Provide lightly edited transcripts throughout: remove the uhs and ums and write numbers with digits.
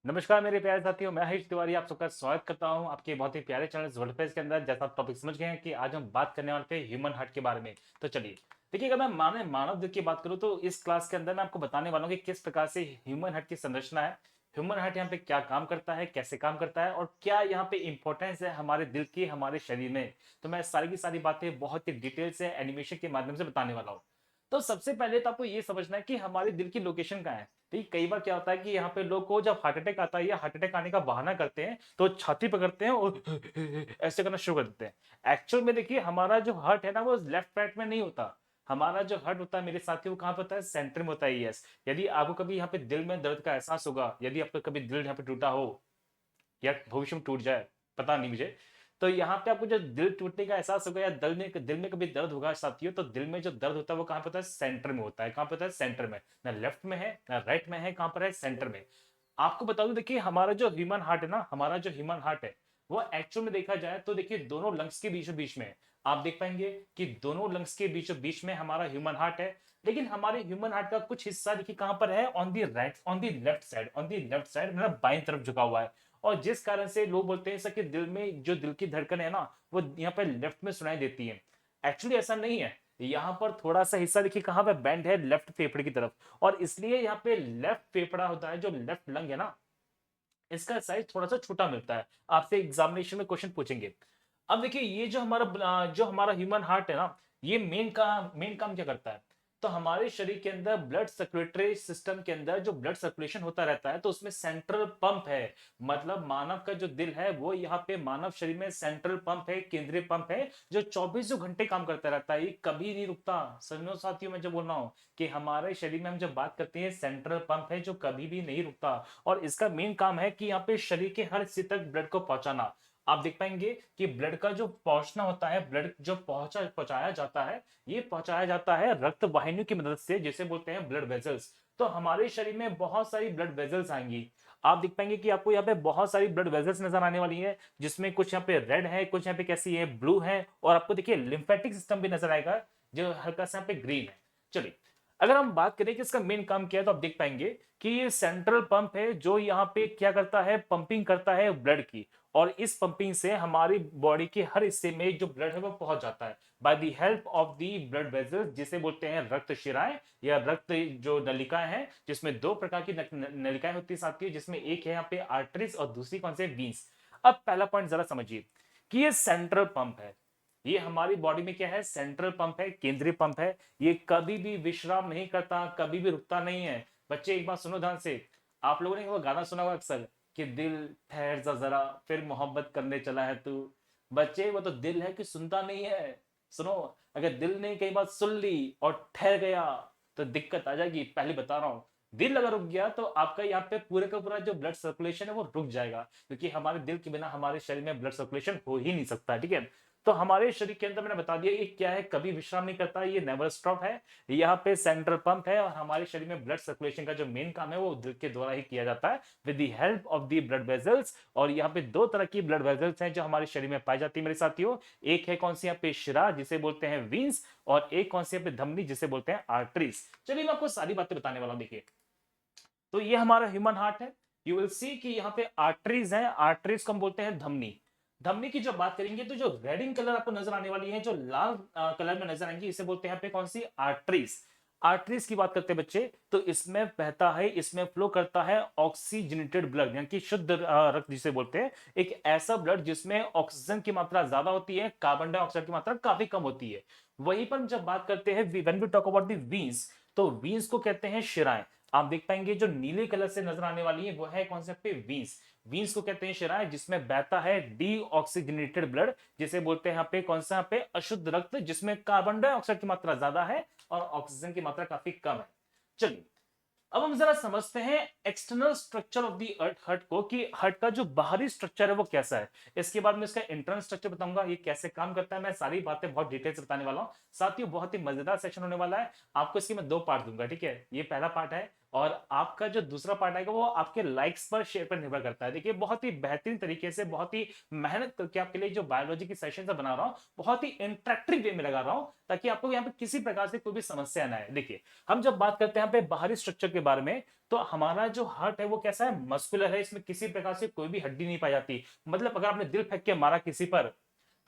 नमस्कार मेरे प्यारे साथियों, मैं हरीश तिवारी आप सबका स्वागत करता हूं आपके बहुत ही प्यारे चैनल वर्ल्ड के अंदर। जैसा आप टॉपिक समझ गए हैं कि आज हम बात करने वाले थे ह्यूमन हार्ट के बारे में। तो चलिए देखिए, अगर मैं मानव दिल की बात करूं तो इस क्लास के अंदर मैं आपको बताने वाला हूं कि किस प्रकार से ह्यूमन हार्ट की संरचना है, ह्यूमन हार्ट यहाँ पे क्या काम करता है, कैसे काम करता है और क्या यहाँ पे इंपॉर्टेंस है हमारे दिल की हमारे शरीर में। तो मैं सारी की सारी बातें बहुत ही डिटेल से एनिमेशन के माध्यम से बताने वाला हूँ। तो सबसे पहले तो आपको ये समझना है कि हमारे दिल की लोकेशन कहाँ है। ठीक, कई बार क्या होता है कि यहाँ पे लोग को जब हार्ट अटैक आता है या हार्ट अटैक आने का बहाना करते हैं तो छाती पकड़ते हैं और ऐसे करना शुरू कर देते हैं। एक्चुअल में देखिए, हमारा जो हार्ट है ना वो लेफ्ट राइट में नहीं होता। हमारा जो हार्ट होता है मेरे साथियों, वो कहाँ पे होता है? सेंटर में होता है। यस, यदि आपको कभी यहाँ पे दिल में दर्द का एहसास होगा, यदि आपका कभी दिल यहाँ पे टूटा हो या भविष्य में टूट जाए, पता नहीं मुझे, तो यहाँ पे आपको जो दिल टूटने का एहसास होगा या दिल में कभी दर्द होगा साथियों, तो दिल में जो दर्द होता है वो कहाँ पे होता है? सेंटर में होता है। कहाँ पे होता है? सेंटर में। ना लेफ्ट में है ना राइट में है, कहाँ पर है? सेंटर में। आपको बता दूं, देखिए हमारा जो ह्यूमन हार्ट है ना, हमारा जो ह्यूमन हार्ट है वो एक्चुअल में देखा जाए तो देखिए दोनों लंग्स के बीचों बीच में है। आप देख पाएंगे कि दोनों लंग्स के बीचों बीच में हमारा ह्यूमन हार्ट है। लेकिन हमारे ह्यूमन हार्ट का कुछ हिस्सा देखिए कहां पर है? On the right, on the left side, on the left side मतलब बाईं तरफ झुका हुआ है। और जिस कारण से लोग बोलते हैं सर कि दिल में जो दिल की धड़कन है ना वो यहाँ पे लेफ्ट में सुनाई देती है। एक्चुअली ऐसा नहीं है। यहाँ पर थोड़ा सा हिस्सा देखिए कहाँ पे बेंड है, लेफ्ट फेफड़े की तरफ। और इसलिए यहाँ पे लेफ्ट फेफड़ा होता है, जो लेफ्ट लंग है ना, इसका साइज थोड़ा सा छोटा मिलता है। आपसे एग्जामिनेशन में क्वेश्चन पूछेंगे। अब देखिए ये जो हमारा ह्यूमन हार्ट है ना, ये मेन काम क्या करता है? तो हमारे शरीर के अंदर ब्लड सर्कुलेटरी सिस्टम के अंदर जो ब्लड सर्कुलेशन होता रहता है, तो उसमें सेंट्रल पंप है। मतलब मानव का जो दिल है वो यहाँ पे मानव शरीर में सेंट्रल पंप है, केंद्रीय पंप है, जो 24 घंटे काम करता रहता है, ये कभी नहीं रुकता। समझो साथियों, मैं जो बोल रहा हूँ कि हमारे शरीर में हम जब बात करते हैं, सेंट्रल पंप है जो कभी भी नहीं रुकता। और इसका मेन काम है कि यहाँ पे शरीर के हर हिस्से तक ब्लड को पहुंचाना। आप देख पाएंगे कि ब्लड का जो पहुंचना होता है, ब्लड जो पहुंचाया जाता है, ये पहुंचाया जाता है रक्त वाहिनियों की मदद से, जिसे बोलते हैं ब्लड वेजल्स। तो हमारे शरीर में बहुत सारी ब्लड वेजल्स आएंगी। आप देख पाएंगे कि आपको यहाँ पे बहुत सारी ब्लड वेजल्स नजर आने वाली है, जिसमें कुछ यहाँ पे रेड है, कुछ यहाँ पे कैसी है, ब्लू है, और आपको देखिए लिम्फेटिक सिस्टम भी नजर आएगा जो हल्का सा यहाँ पे ग्रीन है। चलिए, अगर हम बात करें कि इसका मेन काम क्या है, तो आप देख पाएंगे कि ये सेंट्रल पंप है जो यहाँ पे क्या करता है? पंपिंग करता है ब्लड की। और इस पंपिंग से हमारी बॉडी के हर हिस्से में जो ब्लड है वो पहुंच जाता है by the help of the blood vessels, जिसे बोलते हैं रक्त शिराएं या रक्त जो नलिकाएं हैं, जिसमें दो प्रकार की नलिकाएं होती है साथियों, जिसमें एक है यहाँ पे आर्टरीज और दूसरी कौन से? वीन्स। अब पहला पॉइंट जरा समझिए कि ये सेंट्रल पंप है। ये हमारी बॉडी में क्या है? सेंट्रल पंप है, केंद्रीय पंप है। ये कभी भी विश्राम नहीं करता, कभी भी रुकता नहीं है। बच्चे एक बात सुनो ध्यान से। आप लोगों ने वो गाना सुना होगा अक्सर कि दिल ठहर जा जरा, फिर मोहब्बत करने चला है तू। बच्चे, वो तो दिल है कि सुनता नहीं है। सुनो, अगर दिल ने कई बात सुन ली और ठहर गया तो दिक्कत आ जाएगी, पहले बता रहा हूं। दिल अगर रुक गया तो आपका यहाँ पे पूरे का पूरा जो ब्लड सर्कुलेशन है वो रुक जाएगा, क्योंकि हमारे दिल के बिना हमारे शरीर में ब्लड सर्कुलेशन हो ही नहीं सकता। ठीक है, तो हमारे शरीर के अंदर मैंने बता दिया ये क्या है, कभी विश्राम नहीं करता, ये नेवर स्टॉप है। यहाँ पे सेंट्रल पंप है और हमारे शरीर में ब्लड सर्कुलेशन का जो मेन काम है वो दिल के द्वारा ही किया जाता है with the help of the blood vessels. और यहाँ पे दो तरह की ब्लड वेसल्स हैं जो हमारे शरीर में पाई जाती है मेरे साथियों। एक है कौन सी? यहाँ पे शिरा, जिसे बोलते हैं वीन्स, और एक कौन सी? यहाँ पे धमनी, जिसे बोलते हैं आर्टरीज। चलिए मैं आपको सारी बातें बताने वाला हूँ। देखिए, तो ये हमारा ह्यूमन हार्ट है। यू विल सी कि यहाँ पे आर्टरीज है, आर्टरीज को हम बोलते हैं धमनी। धमनी की जब बात करेंगे तो जो रेड इन कलर आपको नजर आने वाली है, जो लाल कलर में नजर आएंगी, इसे बोलते हैं यहाँ पे कौन सी? आर्टरीज। आर्टरीज की बात करते हैं बच्चे, तो इसमें बहता है, इसमें फ्लो करता है ऑक्सीजनेटेड ब्लड, यानी कि शुद्ध रक्त जिसे बोलते हैं। एक ऐसा ब्लड जिसमें ऑक्सीजन की मात्रा ज्यादा होती है, कार्बन डाइऑक्साइड की मात्रा काफी कम होती है। वहीं पर जब बात करते हैं when we talk about the veins, तो वीन्स को कहते हैं शिराएं। आप देख पाएंगे जो नीले कलर से नजर आने वाली है वो है कौन से? पे वीन्स। वीन्स को कहते हैं शिराएं, जिसमें बहता है डीऑक्सीजनेटेड ब्लड, जिसे बोलते हैं यहाँ पे कौन सा? यहाँ पे अशुद्ध रक्त, जिसमें कार्बन डाइऑक्साइड की मात्रा ज्यादा है और ऑक्सीजन की मात्रा काफी कम है। चलिए, अब हम जरा समझते हैं external structure of the heart को, कि हर्ट का जो बाहरी स्ट्रक्चर है वो कैसा है। इसके बाद में इसका इंटरनल स्ट्रक्चर बताऊंगा, ये कैसे काम करता है। मैं सारी बातें बहुत डिटेल से बताने वाला हूं साथियों, बहुत ही मजेदार सेक्शन होने वाला है। आपको इसके मैं दो पार्ट दूंगा, ठीक है? ये पहला पार्ट है, और आपका जो दूसरा पार्ट आएगा वो आपके लाइक्स पर, शेयर पर निर्भर करता है। देखिए, बहुत ही बेहतरीन तरीके से, बहुत ही मेहनत करके आपके लिए जो बायोलॉजी की सेशन बना रहा हूँ, बहुत ही इंटरेक्टिव वे में लगा रहा हूँ, ताकि आपको यहाँ पे किसी प्रकार से कोई भी समस्या ना आए। देखिए, हम जब बात करते हैं यहाँ पे बाहरी स्ट्रक्चर के बारे में, तो हमारा जो हार्ट है वो कैसा है, मस्कुलर है, इसमें किसी प्रकार से कोई भी हड्डी नहीं पाई जाती। मतलब अगर आपने दिल फेंक के मारा किसी पर,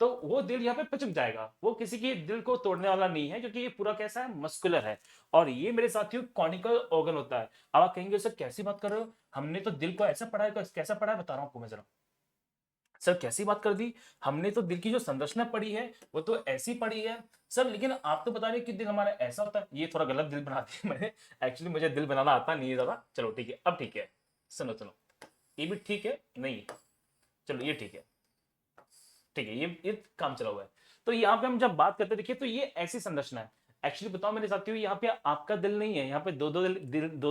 तो वो दिल यहाँ पे पिचक जाएगा, वो किसी की दिल को तोड़ने वाला नहीं है, क्योंकि ये पूरा कैसा है, मस्कुलर है। और ये मेरे साथियों कॉनिकल ऑर्गन होता है। अब आप कहेंगे सर कैसी बात कर रहे हो, हमने तो दिल को ऐसा पढ़ा है, कैसा पढ़ा है, बता रहा हूँ आपको मैं जरा। सर कैसी बात कर दी, हमने तो दिल की जो संरचना पढ़ी है वो तो ऐसी पढ़ी है। सर लेकिन आप तो बता रहे कि दिल हमारा ऐसा होता है, ये थोड़ा गलत दिल बना दिया मैंने। एक्चुअली मुझे दिल बनाना आता नहीं है ज्यादा। चलो ठीक है, अब ठीक है, सुनो सुनो, ये भी ठीक है नहीं, चलो ये ठीक है, ठीक है, ये काम चला हुआ है। तो यहाँ पे हम जब बात करते हैं, देखिए तो ये ऐसी संरचना है। एक्चुअली बताओ मेरे साथियों, यहाँ पे आपका दिल नहीं है, यहाँ पे दो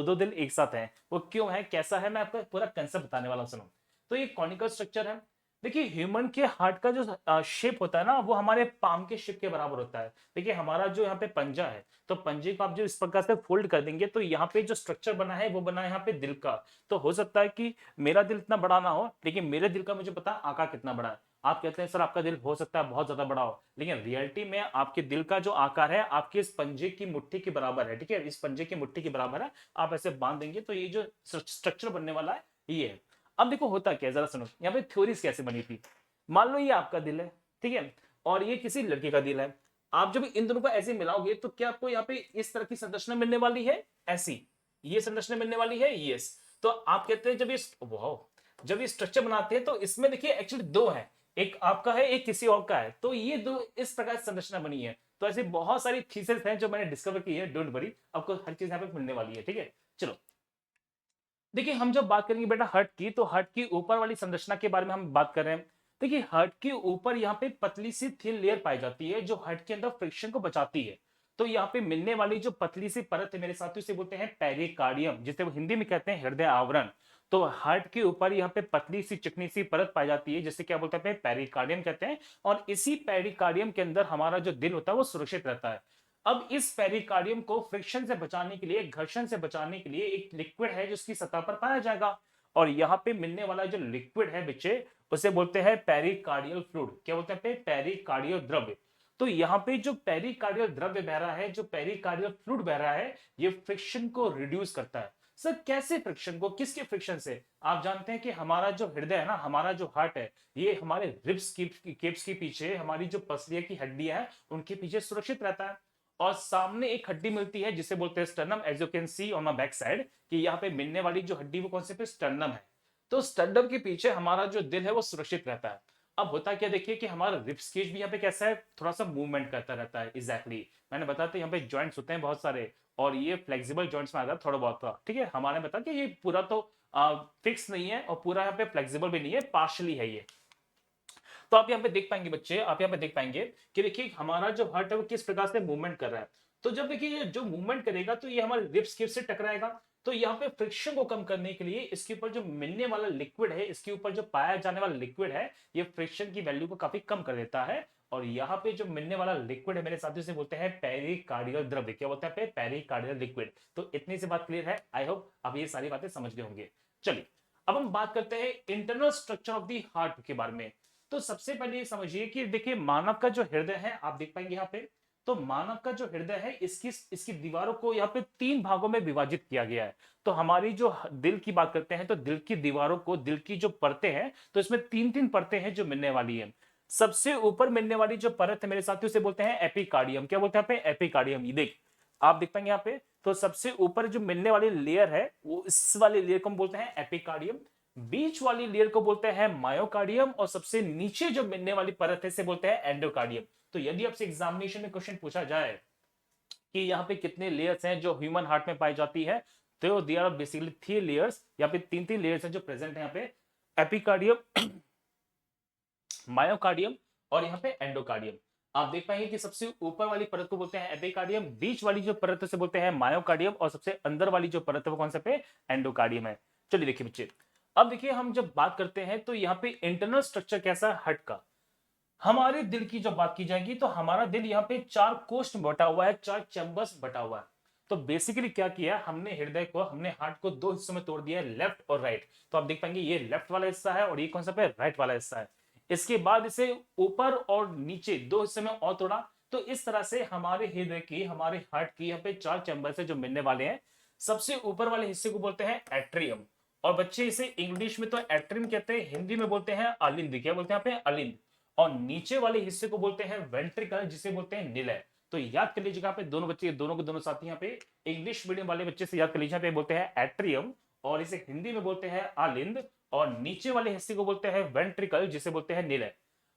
दो दिल एक साथ हैं। वो क्यों है, कैसा है, मैं आपको पूरा कंसेप्ट बताने वाला हूँ, सुनो। तो ये कॉनिकल स्ट्रक्चर है। देखिए ह्यूमन के हार्ट का जो शेप होता है ना, वो हमारे पाम के शेप के बराबर होता है। देखिए हमारा जो यहाँ पे पंजा है, तो पंजे को आप जो इस प्रकार से फोल्ड कर देंगे, तो यहाँ पे जो स्ट्रक्चर बना है वो बना है यहाँ पे दिल का। तो हो सकता है कि मेरा दिल इतना बड़ा ना हो, लेकिन मेरे दिल का मुझे पता है आकार कितना बड़ा है। आप कहते हैं सर आपका दिल हो सकता है बहुत ज्यादा बड़ा हो, लेकिन रियलिटी में आपके दिल का जो आकार है आपके इस पंजे की मुट्ठी के बराबर है। ठीक है, इस पंजे की मुट्ठी के बराबर है। आप ऐसे बांध देंगे तो ये जो स्ट्रक्चर बनने वाला है ये है। अब देखो होता क्या है, जरा सुनो, यहाँ पे थ्योरीज कैसे बनी थी। मान लो ये आपका दिल है, ठीक है, और ये किसी लड़के का दिल है। आप जब इन दोनों को ऐसे मिलाओगे तो क्या आपको यहाँ पे इस तरह की संरचना मिलने वाली है, ऐसी ये संरचना मिलने वाली है, यस। तो आप कहते हैं जब ये स्ट्रक्चर बनाते हैं तो इसमें देखिए एक्चुअली दो है, एक आपका है एक किसी और का है, तो ये दो इस प्रकार से संरचना बनी है। तो ऐसे बहुत सारी थीसिस हैं जो मैंने डिस्कवर की है, डोंट वरी, आपको हर चीज यहाँ पे मिलने वाली है। ठीक है, चलो देखिए हम जब बात करेंगे बेटा हार्ट की, तो हार्ट की ऊपर वाली संरचना के बारे में हम बात कर रहे हैं। देखिए हार्ट के ऊपर यहाँ पे पतली सी थिन लेयर पाई जाती है जो हार्ट के अंदर फ्रिक्शन को बचाती है। तो यहाँ पे मिलने वाली जो पतली सी परत है मेरे साथियों, से बोलते हैं पेरिकार्डियम, जिसे वो हिंदी में कहते हैं हृदय आवरण। तो हार्ट के ऊपर यहाँ पे पतली सी चिकनी सी परत पाई जाती है, जिसे क्या बोलते हैं, पेरिकार्डियम कहते हैं। और इसी पेरिकार्डियम के अंदर हमारा जो दिल होता है वो सुरक्षित रहता है। अब इस पेरिकार्डियम को फ्रिक्शन से बचाने के लिए, घर्षण से बचाने के लिए एक लिक्विड है जिसकी सतह पर पाया जाएगा। और यहाँ पे मिलने वाला जो लिक्विड है बच्चे, उसे बोलते हैं पेरिकार्डियल फ्लूइड। क्या बोलते हैं, पेरिकार्डियल द्रव्य। तो यहाँ पे जो पेरिकार्डियल द्रव्य बह रहा है, जो पेरिकार्डियल फ्लूइड बह रहा है, ये फ्रिक्शन को रिड्यूस करता है। सर कैसे फ्रिक्शन को, किसके फ्रिक्शन से? आप जानते हैं कि हमारा जो हृदय है ना, हमारा जो हार्ट है, ये हमारे रिब्स की केप्स के पीछे, हमारी जो पसलिया की हड्डियां हैं उनके पीछे सुरक्षित रहता है। और सामने एक हड्डी मिलती है जिसे बोलते हैं sternum, as you can see on my back side, कि यहाँ पे मिलने वाली जो हड्डी वो कौन से पे, स्टर्नम है। तो स्टर्नम के पीछे हमारा जो दिल है वो सुरक्षित रहता है। अब होता क्या, देखिए कि हमारा रिब्स केज भी यहाँ पे कैसा है, थोड़ा सा मूवमेंट करता रहता है। एग्जैक्टली मैंने बताया था यहाँ पे जॉइंट्स होते हैं बहुत सारे, और ये फ्लेक्सिबल जॉइंट्स में आता है थोड़ा बहुत था। ठीक है, हमारे बता कि ये पूरा तो फिक्स नहीं है और पूरा यहाँ पे फ्लेक्सिबल भी नहीं है, पार्शली है ये। तो आप यहाँ पे देख पाएंगे बच्चे, आप यहाँ पे देख पाएंगे कि देखिए हमारा जो हार्ट है वो किस प्रकार से मूवमेंट कर रहा है। तो जब देखिए ये जो मूवमेंट करेगा तो ये हमारे रिब्स केज से टकराएगा। तो यहाँ पे फ्रिक्शन को कम करने के लिए इसके ऊपर जो मिलने वाला लिक्विड है, इसके ऊपर जो पाया जाने वाला लिक्विड है, ये फ्रिक्शन की वैल्यू को काफी कम कर देता है। और यहाँ पे जो मिलने वाला लिक्विड है मेरे साथियों से बोलते हैं पेरिकार्डियल द्रव्य। क्या बोलते हैं, पेरिकार्डियल लिक्विड। तो इतनी सी बात क्लियर है, आई होप अब ये सारी बातें समझ गए होंगे। चलिए अब हम बात करते हैं internal structure of the heart के बारे में। तो सबसे पहले ये समझिए कि देखिए मानव का जो हृदय है, आप देख पाएंगे यहाँ पे, तो मानव का जो हृदय है इसकी इसकी दीवारों को यहाँ पे 3 भागों में विभाजित किया गया है। तो हमारी जो दिल की बात करते हैं, तो दिल की दीवारों को, दिल की जो परतें हैं, तो इसमें 3-3 परतें हैं जो मिलने वाली है। सबसे ऊपर मिलने वाली जो परत है मेरे साथियों से बोलते हैं एपिकार्डियम। क्या बोलते हैं यहाँ पे, एपिकार्डियम। ये देख आप देख पाएंगे यहाँ पे, तो सबसे ऊपर जो मिलने वाली लेयर है वो इस वाली लेयर को हम बोलते हैं एपिकार्डियम। बीच वाली लेयर को बोलते हैं मायोकार्डियम, और सबसे नीचे जो मिलने वाली परत है इसे बोलते हैं एंडोकार्डियम। तो यदि आपसे एग्जामिनेशन में क्वेश्चन पूछा जाए कि यहाँ पे कितने लेयर्स हैं जो ह्यूमन हार्ट में पाई जाती है, तो देयर आर बेसिकली 3 लेयर्स। यहाँ पे 3-3 लेयर्स हैं जो प्रेजेंट है यहाँ पे, एपिकार्डियम, मायोकार्डियम और यहाँ पे एंडोकार्डियम। आप देख पाएंगे कि सबसे ऊपर वाली परत को बोलते हैं एपिकार्डियम, बीच वाली जो परत से बोलते हैं मायोकार्डियम, और सबसे अंदर वाली जो परत है वो कौन सा पे, एंडोकार्डियम है। चलिए देखिए बच्चे, अब देखिए हम जब बात करते हैं तो यहाँ पे इंटरनल स्ट्रक्चर कैसा है हार्ट का। हमारे दिल की जब बात की जाएगी तो हमारा दिल यहाँ पे 4 कोष्ठ में बटा हुआ है, 4 चैम्बर्स बटा हुआ है। तो बेसिकली क्या किया हमने, हृदय को, हमने हार्ट को 2 हिस्सों में तोड़ दिया है, लेफ्ट और राइट। तो आप देख पाएंगे ये लेफ्ट वाला हिस्सा है और ये कौन सा पे, राइट वाला हिस्सा है। इसके बाद इसे ऊपर और नीचे 2 हिस्से में और तोड़ा, तो इस तरह से हमारे हृदय की, हमारे हार्ट की यहाँ पे 4 चैम्बर्स है जो मिलने वाले हैं। सबसे ऊपर वाले हिस्से को बोलते हैं एट्रियम, और बच्चे इसे इंग्लिश में तो एट्रियम कहते हैं, हिंदी में बोलते हैं अलिंद। क्या बोलते हैं यहाँ पे? अलिंद। और नीचे वाले हिस्से को बोलते हैं वेंट्रिकल, जिसे बोलते हैं निलय। तो याद कर लीजिएगा यहाँ पे दोनों बच्चे, दोनों के दोनों साथी यहाँ पे इंग्लिश मीडियम वाले बच्चे से याद कर लीजिए, यहाँ पे बोलते हैं एट्रियम और इसे हिंदी में बोलते हैं आलिंद, और नीचे वाले हिस्से को बोलते हैं वेंट्रिकल, जिसे बोलते हैं निलय।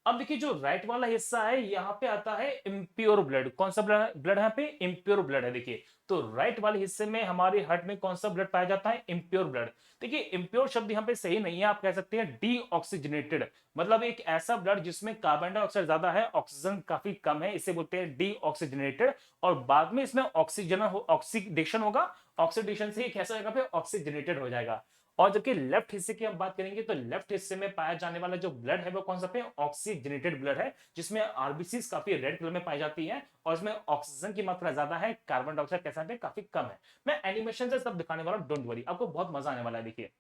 अब देखिए जो राइट वाला हिस्सा है यहाँ पे आता है इम्प्योर ब्लड। कौन सा ब्लड है यहाँ पे? इम्प्योर ब्लड है। देखिए तो राइट वाले हिस्से में हमारे हार्ट में कौन सा ब्लड पाया जाता है? Impure blood. देखिए इम्प्योर शब्द यहाँ पे सही नहीं है, आप कह सकते हैं डीऑक्सीजनेटेड, मतलब एक ऐसा ब्लड जिसमें कार्बन डाइऑक्साइड ज्यादा है, ऑक्सीजन काफी कम है, इसे बोलते हैं डीऑक्सीजनेटेड। और बाद में इसमें ऑक्सीडेशन होगा, ऑक्सीडेशन से कैसा जगह पे ऑक्सीजनेटेड हो जाएगा। और जबकि लेफ्ट हिस्से की हम बात करेंगे तो लेफ्ट हिस्से में पाया जाने वाला जो ब्लड है वो कौन सा पे? ऑक्सीजनेटेड ब्लड है, जिसमें आरबीसी काफी रेड कलर में पाई जाती है और इसमें ऑक्सीजन की मात्रा ज्यादा है, कार्बन डाइऑक्साइड कैसा पे? काफी कम है। मैं एनिमेशन से सब दिखाने वाला हूं, डोंट वरी, आपको बहुत मजा आने वाला है। देखिए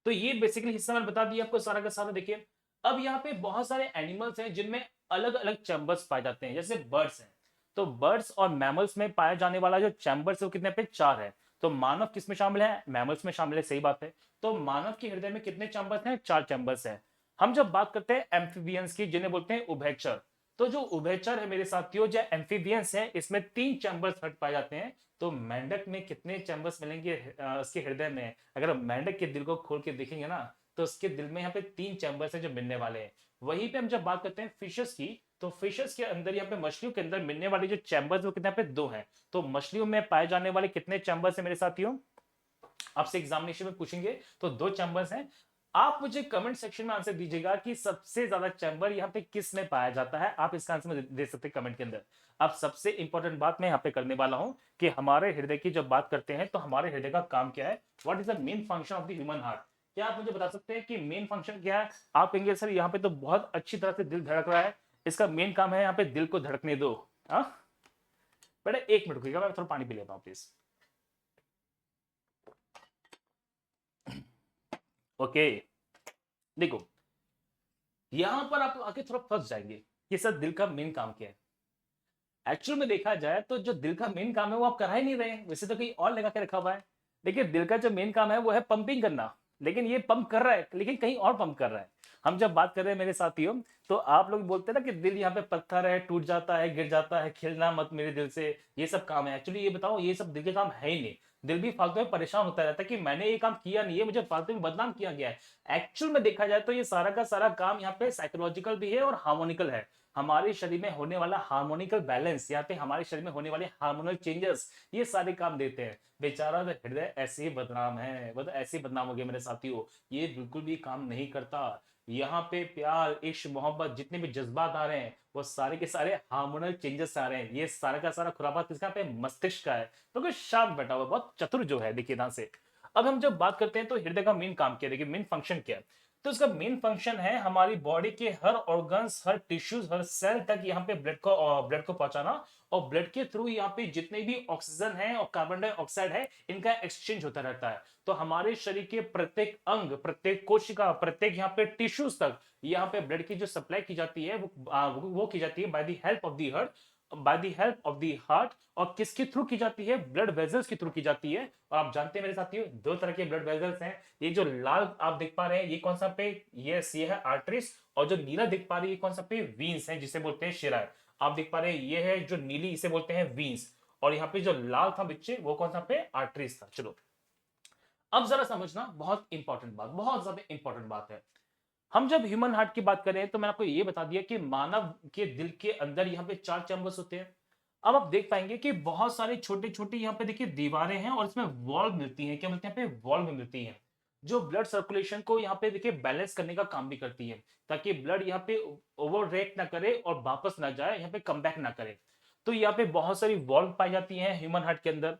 तो ये बेसिकली हिस्सा मैंने बता दिया आपको सारा का सारा। देखिए अब यहाँ पे बहुत सारे एनिमल्स हैं जिनमें अलग अलग चैम्बर्स पाए जाते हैं, जैसे बर्ड्स हैं। तो बर्ड्स और मैमल्स में पाया जाने वाला जो चैम्बर्स है वो कितने पे? 4 है। तो मानव किस में शामिल है? मैमल्स में शामिल है, सही बात है। तो मानव के हृदय में कितने चैम्बर्स हैं? 4 चैम्बर्स हैं। हम जब बात करते हैं एम्फीबियंस की, जिन्हें बोलते हैं उभयचर, तो जो उभयचर है मेरे साथियों, जो एम्फीबियंस है, इसमें 3 चैम्बर्स हट पाए जाते हैं। तो मेंढक में कितने चैम्बर्स मिलेंगे उसके हृदय में? अगर हम मेंढक के दिल को खोल के देखेंगे ना, तो उसके दिल में यहाँ पे 3 चैम्बर्स हैं जो मिलने वाले हैं। वहीं पे हम जब बात करते हैं फिशेस की, तो फिशेस के अंदर, यहाँ पे मछलियों के अंदर मिलने वाले जो चैम्बर्स वो कितने? यहाँ पे 2 हैं। तो मछलियों में पाए जाने वाले कितने चैम्बर्स हैं मेरे साथियों? आपसे एग्जामिनेशन में पूछेंगे तो 2 चैम्बर्स हैं। आप मुझे कमेंट सेक्शन में आंसर दीजिएगा कि सबसे ज्यादा चैम्बर यहाँ पे किस में पाया जाता है। आप इसका आंसर दे सकते हैं कमेंट के अंदर। अब सबसे इंपॉर्टेंट बात मैं यहाँ पे करने वाला हूं कि हमारे हृदय की जब बात करते हैं तो हमारे हृदय का काम क्या है? What is the main function of the human heart? क्या आप मुझे बता सकते हैं कि मेन फंक्शन क्या है? आप कहेंगे सर यहाँ पे तो बहुत अच्छी तरह से दिल धड़क रहा है, इसका मेन काम है यहाँ पे दिल को धड़कने दो। हाँ बेटा 1 मिनट रुकिएगा, मैं थोड़ा पानी पी लेता हूँ प्लीज। ओके देखो यहां पर आप आके थोड़ा फंस जाएंगे कि सर दिल का मेन काम क्या है। एक्चुअल में देखा जाए तो जो दिल का मेन काम है वो आप करा ही नहीं रहे हैं, वैसे तो कहीं और लगा के रखा हुआ है। देखिए दिल का जो मेन काम है वो है पंपिंग करना, लेकिन ये पंप कर रहा है लेकिन कहीं और पंप कर रहा है। हम जब बात कर रहे हैं मेरे साथियों, तो आप लोग बोलते हैं ना कि दिल यहाँ पे पत्थर है, टूट जाता है, गिर जाता है, खेलना मत मेरे दिल से, ये सब काम है। एक्चुअली ये बताओ ये सब दिल के काम है ही नहीं। दिल भी फालतू में परेशान होता रहता है कि मैंने ये काम किया नहीं है, मुझे फालतू में बदनाम किया गया है। एक्चुअल में देखा जाए तो ये सारा का सारा काम यहाँ पे साइकोलॉजिकल भी है और हार्मोनिकल है। हमारे शरीर में होने वाला हार्मोनिकल बैलेंस, यहाँ पे हमारे शरीर में होने वाले हार्मोनल चेंजेस, ये सारे काम देते हैं। बेचारा हृदय ऐसे ही बदनाम है, वो तो ऐसे ही बदनाम हो गया मेरे साथियों, ये बिल्कुल भी काम नहीं करता। यहाँ पे प्यार, इश्क, मोहब्बत, जितने भी जज्बात आ रहे हैं वो सारे के सारे हार्मोनल चेंजेस आ रहे हैं। ये सारा का सारा खुरापात किसका पे? मस्तिष्क का है। तो कुछ शांत बैठा हुआ, बहुत चतुर जो है, देखिए ध्यान से। अब हम जब बात करते हैं तो हृदय का मेन काम क्या है, देखिए मेन फंक्शन क्या है। तो इसका मेन फंक्शन है हमारी बॉडी के हर ऑर्गन्स, हर टिश्यूज, हर सेल तक यहाँ पे ब्लड को पहुंचाना, और ब्लड के थ्रू यहाँ पे जितने भी ऑक्सीजन है और कार्बन डाइऑक्साइड है इनका एक्सचेंज होता रहता है। तो हमारे शरीर के प्रत्येक अंग, प्रत्येक कोशिका, प्रत्येक यहाँ पे टिश्यूज तक यहाँ पे ब्लड की जो सप्लाई की जाती है वो की जाती है by the help of the heart, और किसके थ्रू की जाती है? ब्लड वेजल्स के थ्रू की जाती है। और आप जानते हैं मेरे साथियों 2 तरह के ब्लड वेजल्स हैं। ये जो लाल आप देख पा रहे हैं ये कौन सा पे? ये है आर्टरीज, और जो नीला देख पा रहे हैं ये कौन सा पे? वीन्स है, जिसे बोलते हैं शिराएं। आप देख पा रहे हैं ये है जो नीली, इसे बोलते हैं वीन्स, और यहाँ पे जो लाल था बच्चे वो कौन सा पे? आर्टरीज था। चलो अब जरा समझना, बहुत इंपॉर्टेंट बात, बहुत ज्यादा इंपॉर्टेंट बात है। हम जब ह्यूमन हार्ट की बात करें तो मैंने आपको ये बता दिया कि मानव के दिल के अंदर यहाँ पे 4 चैम्बर्स होते हैं। अब आप देख पाएंगे कि बहुत सारे छोटे छोटे यहाँ पे देखिए दीवारें हैं और इसमें वॉल्व मिलती हैं। क्या मिलती है? यहाँ पे वॉल्व मिलती हैं, जो ब्लड सर्कुलेशन को यहाँ पे देखिए बैलेंस करने का काम भी करती है, ताकि ब्लड यहाँ पे ओवर रेट ना करे और वापस ना जाए, यहाँ पे कम बैक ना करे। तो यहाँ पे बहुत सारी वॉल्व पाई जाती है ह्यूमन हार्ट के अंदर।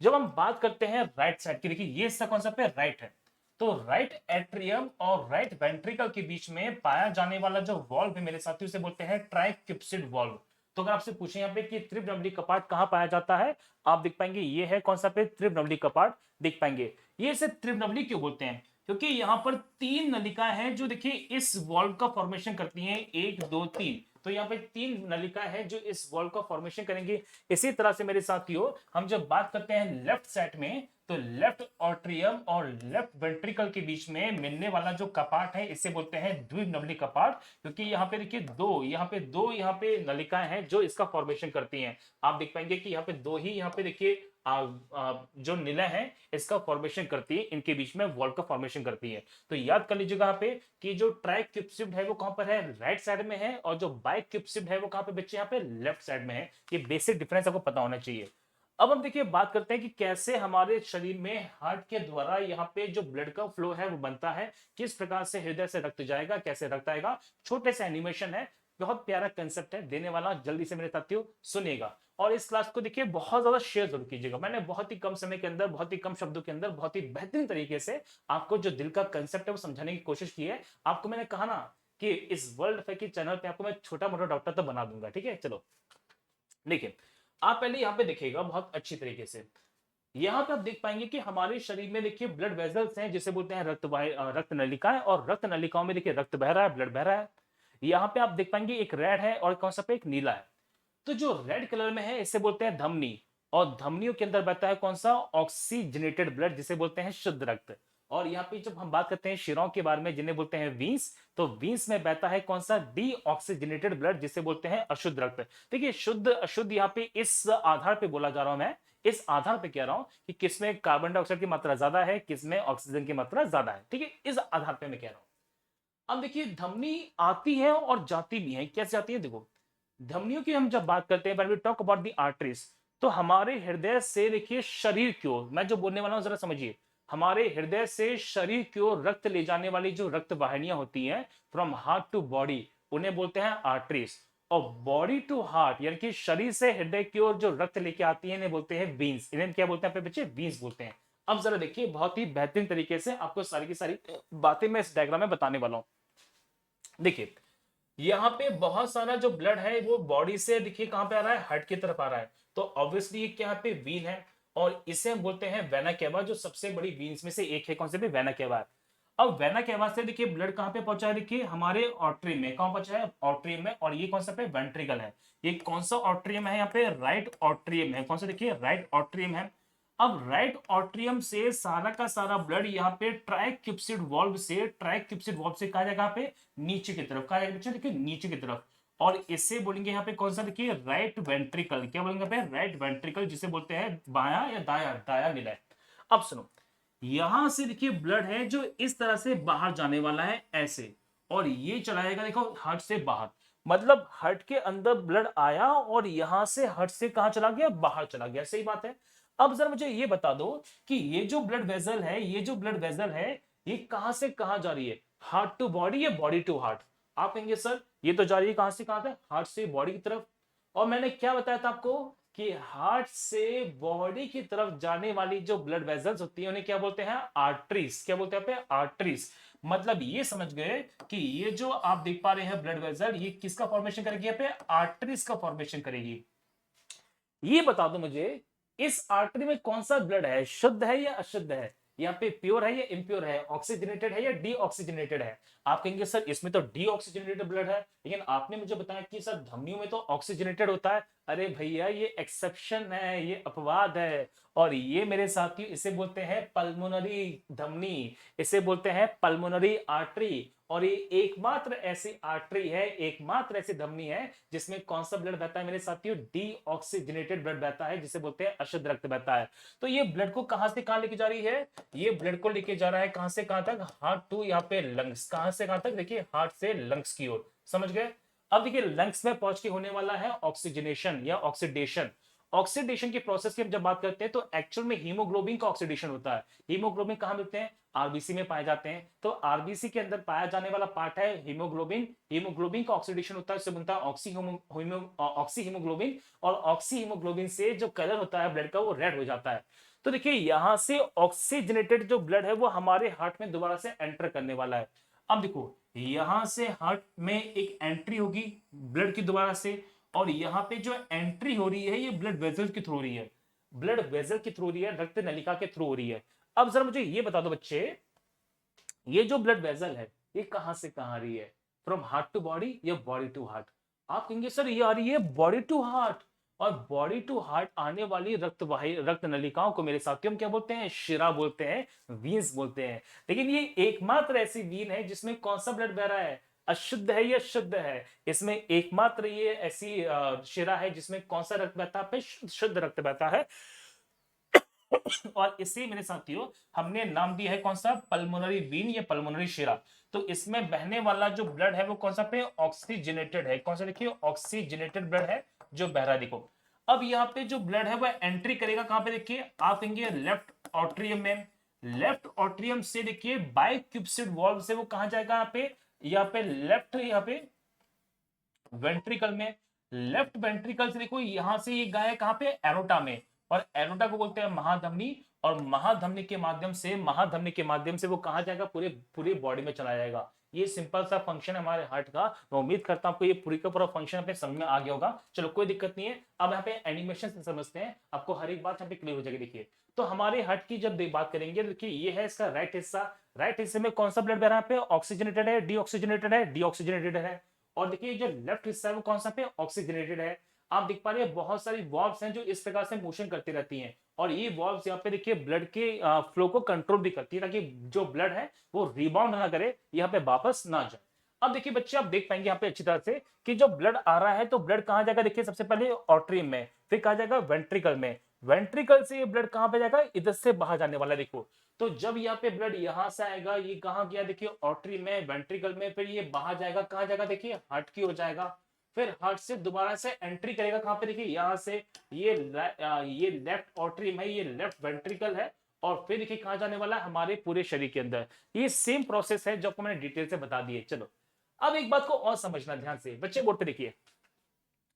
जब हम बात करते हैं राइट साइड की, देखिए ये हिस्सा कौन सा पे? राइट है। तो राइट एट्रियम और राइट वेंट्रिकल के बीच में पाया जाने वाला जो वॉल्व है मेरे साथियों से बोलते हैं ट्राइक्युप्सिड वॉल्व। तो अगर आपसे पूछे यहाँ पे कि त्रिभनली कपाट कहाँ पाया जाता है, आप देख पाएंगे ये है कौन सा पे? त्रिभनली कपाट देख पाएंगे। ये इसे त्रिभनली क्यों बोलते हैं? क्योंकि यहाँ पर 3 नलिकाएं हैं जो देखिए इस वॉल्व का फॉर्मेशन करती हैं, 1 2 3। तो यहाँ पे 3 नलिकाएं हैं जो इस वॉल्व का फॉर्मेशन करेंगे। इसी तरह से मेरे साथियों हम जब बात करते हैं लेफ्ट साइड में, तो लेफ्ट ऑट्रियम और लेफ्ट वेंट्रिकल के बीच में मिलने वाला जो कपाट है इसे बोलते हैं द्विनली कपाट, क्योंकि यहाँ पे देखिए दो यहाँ पे नलिकाएं हैं जो इसका फॉर्मेशन करती हैं। आप देख पाएंगे कि यहाँ पे दो ही यहाँ पे देखिए जो नीला है इसका फॉर्मेशन करती है, इनके बीच में वॉल्व का फॉर्मेशन करती है। तो याद कर लीजिएगा यहाँ पे कि जो ट्राइक्यूप्सिड है वो कहां पर है, राइट साइड में है, और जो बाइक्यूप्सिड है वो कहां पे बच्चे यहाँ पे लेफ्ट साइड में है। ये बेसिक डिफरेंस आपको पता होना चाहिए। अब हम देखिए बात करते हैं कि कैसे हमारे शरीर में हार्ट के द्वारा यहाँ पे जो ब्लड का फ्लो है वो बनता है, किस प्रकार से हृदय से रक्त जाएगा, कैसे रक्त आएगा। छोटे से एनिमेशन है, बहुत प्यारा कंसेप्ट है देने वाला, जल्दी से मेरे साथियों सुनिएगा। और इस क्लास को देखिए बहुत ज्यादा शेयर जरूर कीजिएगा। मैंने बहुत ही कम समय के अंदर, बहुत ही कम शब्दों के अंदर, बहुत ही बेहतरीन तरीके से आपको जो दिल का कंसेप्ट है वो समझाने की कोशिश की है। आपको मैंने कहा ना कि इस वर्ल्ड फैक्ट चैनल पे आपको मैं छोटा मोटा डॉक्टर तो बना दूंगा, ठीक है। चलो देखिए, आप पहले यहाँ पे देखिएगा बहुत अच्छी तरीके से। यहाँ पे आप देख पाएंगे कि हमारे शरीर में देखिए ब्लड वेजल्स हैं जिसे बोलते हैं रक्त नलिकाएं, और रक्त नलिकाओं में देखिए रक्त बह रहा है, ब्लड बह रहा है। यहाँ पे आप देख पाएंगे एक रेड है और कौन सा पे एक नीला है। तो जो रेड कलर में है इसे बोलते हैं धमनी, और धमनियों के अंदर बहता है कौन सा, ऑक्सीजनेटेड ब्लड जिसे बोलते हैं शुद्ध रक्त। और यहाँ पे जब हम बात करते हैं शिराओं के बारे में जिन्हें बोलते हैं वीन्स, तो वीन्स में बहता है कौन सा, डीऑक्सीजनेटेड ब्लड जिसे बोलते हैं अशुद्ध रक्त। देखिए शुद्ध अशुद्ध यहाँ पे इस आधार पे बोला जा रहा हूं मैं, इस आधार पे कह रहा हूं कि किसमें कार्बन डाइऑक्साइड की मात्रा ज्यादा है, किसमें ऑक्सीजन की मात्रा ज्यादा है, ठीक है, इस आधार पे मैं कह रहा हूं। अब देखिए धमनी आती है और जाती भी है, कैसे जाती है देखो। धमनियों की हम जब बात करते हैं, when we talk about the arteries, तो हमारे हृदय से देखिए शरीर की ओर, मैं जो बोलने वाला हूं जरा समझिए, हमारे हृदय से शरीर की ओर रक्त ले जाने वाली जो रक्त वाहिनियां होती हैं फ्रॉम हार्ट टू बॉडी, उन्हें बोलते हैं आर्टरीज। और बॉडी टू हार्ट यानी कि शरीर से हृदय की ओर जो रक्त लेके आती है इन्हें बोलते हैं वीन्स। इन्हें क्या बोलते हैं अपने बच्चे, वीन्स बोलते हैं। अब जरा देखिए बहुत ही बेहतरीन तरीके से आपको सारी की सारी बातें मैं इस डायग्राम में बताने वाला हूं। देखिए यहाँ पे बहुत सारा जो ब्लड है वो बॉडी से देखिए कहां पे आ रहा है, हार्ट की तरफ आ रहा है। तो ऑब्वियसली क्या यहाँ पे वीन है, और इसे हम बोलते हैं वेना केवा, जो सबसे बड़ी वीन्स में से एक है। कौन से भी, वेना केवा है। अब वेना केवा से देखिए ब्लड कहां पे पहुंचा है, देखिए हमारे ऑट्रियम में। कहां पहुंचा है, ऑट्रियम में। और ये कौन सा पे, वेंट्रिकल है। ये कौन सा ऑट्रियम है, यहाँ पे राइट ऑट्रियम है। कौन सा, देखिए राइट ऑट्रियम है। अब राइट ऑट्रियम से सारा का सारा ब्लड यहाँ पे ट्राइक्यूप्सिड वाल्व से कहा जाएगा यहाँ पे नीचे की तरफ, कहा जाएगा देखिए नीचे की तरफ। और इससे बोलेंगे यहाँ पे कौन सा, देखिए राइट वेंट्रिकल। क्या बोलेंगे यहाँ पे, राइट वेंट्रिकल, जिसे बोलते हैं बाया या दाया, दाया नीला। अब सुनो, यहां से देखिए ब्लड है जो इस तरह से बाहर जाने वाला है ऐसे, और ये चलाएगा देखो हार्ट से बाहर। मतलब हार्ट के अंदर ब्लड आया और यहां से हार्ट से कहां चला गया, बाहर चला गया। सही बात है। अब जरा मुझे ये बता दो कि ये जो ब्लड वेजल है, ये कहां से कहां जा रही है, हार्ट टू बॉडी या बॉडी टू हार्ट। आप कहेंगे सर ये तो जा रही है कहां से कहां तक, हार्ट से बॉडी की तरफ। और मैंने क्या बताया था आपको कि हार्ट से बॉडी की तरफ जाने वाली जो ब्लड वेजल्स होती है उन्हें क्या बोलते हैं, आर्टरीज। क्या बोलते हैं पे, आर्टरीज। मतलब ये समझ गए कि ये जो आप देख पा रहे हैं ब्लड वेजल, ये किसका फॉर्मेशन करेगी, यहाँ पे आर्टरीज का फॉर्मेशन करेगी। ये बता दो मुझे, इस आर्टरी में कौन सा ब्लड है, शुद्ध है या अशुद्ध है, यहाँ पे प्योर है या इम्प्योर है, ऑक्सीजनेटेड है या डीऑक्सीजनेटेड है। आप कहेंगे सर इसमें तो डीऑक्सीजनेटेड ब्लड है, लेकिन आपने मुझे बताया कि सर धमनियों में तो ऑक्सीजनेटेड होता है। अरे भैया ये एक्सेप्शन है, ये अपवाद है। और ये मेरे साथियों इसे बोलते हैं पल्मोनरी धमनी, इसे बोलते हैं पल्मोनरी आर्टरी। और ये एकमात्र ऐसी आर्टरी है, एकमात्र ऐसी धमनी है जिसमें कौन सा ब्लड बहता है मेरे साथियों, डीऑक्सीजनेटेड ब्लड बहता है, जिसे बोलते हैं अशुद्ध रक्त बहता है। तो ये ब्लड को कहां से कहां लेके जा रही है, ये ब्लड को लेके जा रहा है कहां से कहां तक, हार्ट टू यहाँ पे लंग्स। कहां से कहां तक, देखिए हार्ट से लंग्स की ओर। समझ गए। अब देखिए लंग्स में पहुंच के होने वाला है ऑक्सीजनेशन या ऑक्सीडेशन। ऑक्सीडेशन की प्रोसेस की हम जब बात करते हैं तो एक्चुअल में हीमोग्लोबिन का ऑक्सीडेशन होता है। हीमोग्लोबिन कहां मिलते हैं, आरबीसी में पाए जाते हैं। तो आरबीसी के अंदर पाया जाने वाला पार्ट है हीमोग्लोबिन। हीमोग्लोबिन का ऑक्सीडेशन होता है, उससे बनता है ऑक्सी हीमोग्लोबिन। और ऑक्सी हीमोग्लोबिन से जो कलर होता है ब्लड का वो रेड हो जाता है। तो देखिए यहां से ऑक्सीजनेटेड जो ब्लड है वो हमारे हार्ट में दोबारा से एंटर करने वाला है। अब देखो यहां से हार्ट में एक एंट्री होगी ब्लड की दोबारा से, और यहां पे जो एंट्री हो रही है ये ब्लड वेजल के थ्रू हो रही है, ब्लड वेजल के थ्रू हो रही है, रक्त नलिका के थ्रू हो रही है। अब जरा मुझे ये बता दो बच्चे, ये जो ब्लड वेजल है ये कहां से कहां आ रही है, फ्रॉम हार्ट टू बॉडी या बॉडी टू हार्ट। आप कहेंगे सर ये आ रही है बॉडी टू हार्ट, और बॉडी टू हार्ट आने वाली रक्तवाही रक्त नलिकाओं को मेरे साथियों हम क्या बोलते हैं, शिरा बोलते हैं, वीन्स बोलते हैं। लेकिन ये एकमात्र ऐसी वीन है जिसमें कौन सा ब्लड बह रहा है, अशुद्ध है या शुद्ध है? इसमें एकमात्र ये ऐसी शिरा है जिसमें कौन सा रक्त बहता है, शुद्ध रक्त बहता है। और इसी मेरे साथियों हमने नाम दिया है कौन सा, पल्मोनरी वीन या पल्मोनरी शिरा। तो इसमें बहने वाला जो ब्लड है वो कौन सा पे, ऑक्सीजनेटेड है। कौन सा देखिए, ऑक्सीजनेटेड ब्लड है जो बह रहा है। देखो अब यहाँ पे जो ब्लड है वो एंट्री करेगा कहां पे, देखिए आप कहेंगे लेफ्ट ऑट्रियम में। लेफ्ट ऑट्रियम से देखिए बाइक्यूप्सिड वॉल्व से वो कहां जाएगा, यहाँ पे लेफ्ट, यहाँ पे वेंट्रिकल में। लेफ्ट वेंट्रिकल से देखो यहां से ये गया कहां पे, एरोटा में, और एरोटा को बोलते हैं महाधमनी। और महाधमनी के माध्यम से वो कहां जाएगा, पूरे पूरी बॉडी में चला जाएगा। ये सिंपल सा फंक्शन है हमारे हार्ट का। मैं उम्मीद करता हूं आपको ये पूरी का पूरा फंक्शन अपने समझ में आ गया होगा। चलो कोई दिक्कत नहीं है, अब यहाँ पे एनिमेशन से समझते हैं, आपको हर एक बात यहाँ पे क्लियर हो जाएगी। देखिए तो हमारे हार्ट की जब बात करेंगे, देखिए ये है इसका राइट हिस्सा। राइट हिस्से में कौन सा ब्लड बह रहा है, पे ऑक्सीजनेटेड है, डीऑक्सीजनेटेड है, डीऑक्सीजनेटेड है। और देखिए जो लेफ्ट हिस्सा है वो कौन सा पे, ऑक्सीजनेटेड है। आप देख पा रहे हैं बहुत सारी वॉल्व्स हैं जो इस प्रकार से मोशन करती रहती हैं, और ये वॉल्व्स यहाँ पे देखिए ब्लड के फ्लो को कंट्रोल भी करती है, ताकि जो ब्लड है वो रिबाउंड ना करे, यहाँ पे वापस ना जाए। अब देखिए बच्चे आप देख पाएंगे यहाँ पे अच्छी तरह से कि जो ब्लड आ रहा है तो ब्लड कहाँ जाएगा, देखिए सबसे पहले ऑट्रियम में, फिर कहा जाएगा वेंट्रिकल में। वेंट्रिकल से ये ब्लड कहाँ पे जाएगा, इधर से बाहर जाने वाला है। देखो तो जब यहाँ पे ब्लड यहां से आएगा, ये कहाँ गया, देखिए ऑट्री में, वेंट्रिकल में, फिर ये बाहर जाएगा कहाँ जाएगा, देखिए हार्ट की ओर जाएगा। फिर हार्ट से दोबारा से एंट्री करेगा कहां पे, देखिए यहां से, ये लेफ्ट ऑट्री में, ये लेफ्ट वेंट्रिकल है, और फिर देखिए कहां जाने वाला है, हमारे पूरे शरीर के अंदर। ये सेम प्रोसेस है जो आपको मैंने डिटेल से बता दी है। चलो अब एक बात को और समझना ध्यान से बच्चे, बोर्ड पे देखिए।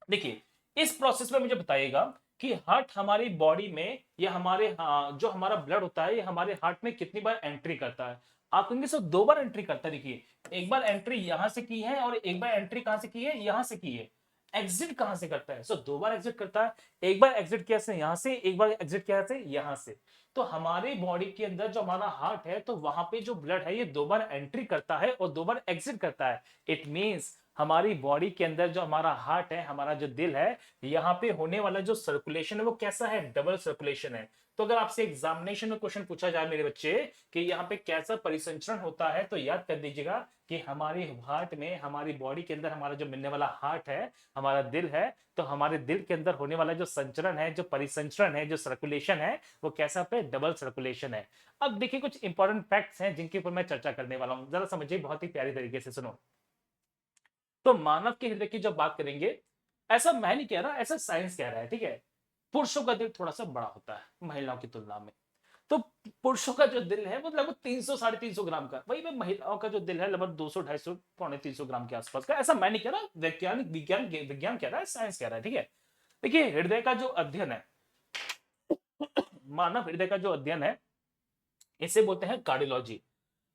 देखिए इस प्रोसेस में मुझे बताइएगा कि हार्ट हमारी बॉडी में, या हमारे जो हमारा ब्लड होता है ये हमारे हार्ट में कितनी बार एंट्री करता है। आप कहेंगे सर 2 बार एंट्री करता है। देखिए एक बार एंट्री यहां से की है, और एक बार एंट्री कहां से की है, यहां से की है। एग्जिट कहां से करता है, सो 2 बार एग्जिट करता है। एक बार एग्जिट किया से यहां से, एक बार एग्जिट किया से यहां से। तो हमारे बॉडी के अंदर जो हमारा हार्ट है, तो वहां पे जो ब्लड है ये 2 बार एंट्री करता है और 2 बार एग्जिट करता है। इट मींस हमारी बॉडी के अंदर जो हमारा हार्ट है, हमारा जो दिल है, यहाँ पे होने वाला जो सर्कुलेशन है वो कैसा है, डबल सर्कुलेशन है। तो अगर आपसे एग्जामिनेशन में क्वेश्चन पूछा जाए मेरे बच्चे कि यहाँ पे कैसा परिसंचरण होता है, तो याद कर दीजिएगा कि हमारे हार्ट में, हमारी बॉडी के अंदर हमारा जो मिलने वाला हार्ट है, हमारा दिल है, तो हमारे दिल के अंदर होने वाला जो संचरण है, जो परिसंचरण है, जो सर्कुलेशन है, वो कैसा पे, डबल सर्कुलेशन है। अब देखिए कुछ इंपॉर्टेंट फैक्ट्स हैं जिनके ऊपर मैं चर्चा करने वाला हूं, जरा समझिए बहुत ही प्यारी तरीके से सुनो। तो मानव के हृदय की जब बात करेंगे, ऐसा मैं नहीं कह रहा, ऐसा साइंस कह रहा है, ठीक है। पुरुषों का दिल थोड़ा सा बड़ा होता है महिलाओं की तुलना में। तो पुरुषों का जो दिल है वो लगभग 300 350 ग्राम का, वही में महिलाओं का जो दिल है लगभग 200 250 पौने 300 ग्राम के आसपास का। ऐसा मैं नहीं कह रहा, वैज्ञानिक विज्ञान कह रहा है, साइंस कह रहा है, ठीक है। देखिए हृदय का जो अध्ययन है, मानव हृदय का जो अध्ययन है, इसे बोलते हैं कार्डियोलॉजी।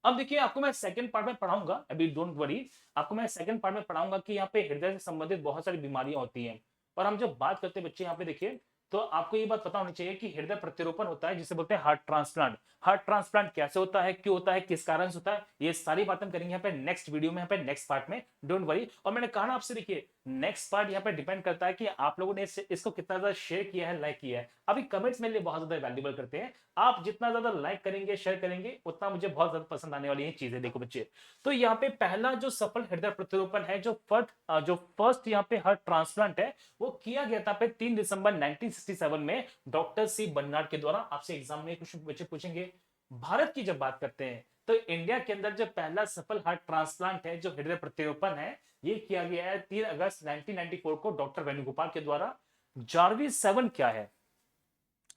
अब देखिए आपको मैं सेकंड पार्ट में पढ़ाऊंगा, अभी डोंट वरी, आपको मैं सेकंड पार्ट में पढ़ाऊंगा कि यहाँ पे हृदय से संबंधित बहुत सारी बीमारियां होती हैं। और हम जब बात करते हैं बच्चे, यहाँ पे देखिए, तो आपको ये बात पता होनी चाहिए कि हृदय प्रत्यारोपण होता है जिसे बोलते हैं हार्ट ट्रांसप्लांट। हार्ट ट्रांसप्लांट कैसे होता है, क्यों होता है, किस कारण से होता है, ये सारी बातें हम करेंगे यहाँ पे नेक्स्ट वीडियो में, यहाँ पे नेक्स्ट पार्ट में, डोंट वरी। और मैंने कहा ना आपसे, देखिए नेक्स्ट पार्ट यहाँ पे डिपेंड करता है कि आप लोगों ने इसको कितना ज्यादा शेयर किया है, लाइक किया है। अभी कमेंट्स मेरे लिए बहुत ज्यादा वैल्यूबल करते हैं, आप जितना ज्यादा लाइक करेंगे, शेयर करेंगे, उतना मुझे बहुत ज्यादा पसंद आने वाली है चीजें। देखो बच्चे, तो यहाँ पे पहला जो सफल हृदय प्रत्यारोपण है, जो फर्स्ट यहाँ पे हार्ट ट्रांसप्लांट है, वो किया गया था पे 3 दिसंबर 1967 में डॉक्टर सी बर्नार्ड के द्वारा। आपसे एग्जाम में कुछ बच्चे पूछेंगे। भारत की जब बात करते हैं तो इंडिया के अंदर जो पहला सफल हार्ट ट्रांसप्लांट है, जो हृदय प्रत्यारोपण है, ये किया गया है 3 अगस्त 1994 को डॉक्टर वेणुगोपाल के द्वारा। जार्विस 7 क्या है,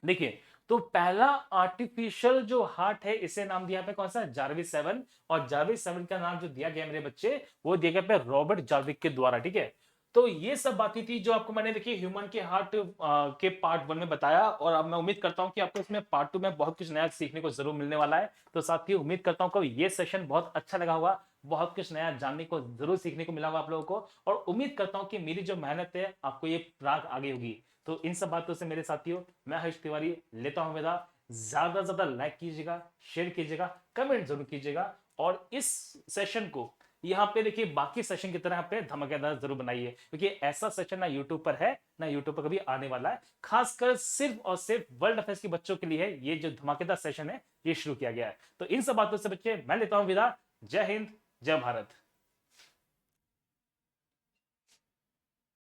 देखिए, तो पहला आर्टिफिशियल जो हार्ट है, इसे नाम दिया पे कौन सा, जार्विस 7। और जार्विस 7 का नाम जो दिया गया मेरे बच्चे, वो दिया गया पे रॉबर्ट जार्विक के द्वारा, ठीक है। तो ये सब बातें थी जो आपको मैंने देखिए ह्यूमन के हार्ट के पार्ट 1 में बताया, और अब मैं उम्मीद करता हूं कि आपको इसमें पार्ट 2 में बहुत कुछ नया सीखने को जरूर मिलने वाला है। तो साथ ही उम्मीद करता हूं कि ये सेशन बहुत अच्छा लगा होगा, बहुत कुछ नया जानने को, जरूर सीखने को मिला होगा आप लोगों को, और उम्मीद करता हूं कि मेरी जो मेहनत है आपको ये राग आगे होगी। तो इन सब बातों से मेरे साथियों, मैं हर्ष तिवारी लेता हूं विदा। ज्यादा से ज्यादा लाइक कीजिएगा, शेयर कीजिएगा, कमेंट जरूर कीजिएगा, और इस सेशन को यहाँ पे देखिए बाकी सेशन की तरह यहाँ पे धमाकेदार जरूर बनाइए, क्योंकि ऐसा सेशन ना यूट्यूब पर है ना यूट्यूब पर कभी आने वाला है। खासकर सिर्फ और सिर्फ वर्ल्ड अफेयर्स के बच्चों के लिए है ये जो धमाकेदार सेशन है, ये शुरू किया गया है। तो इन सब बातों से बच्चे मैं लेता हूं विदा। जय हिंद, जय भारत।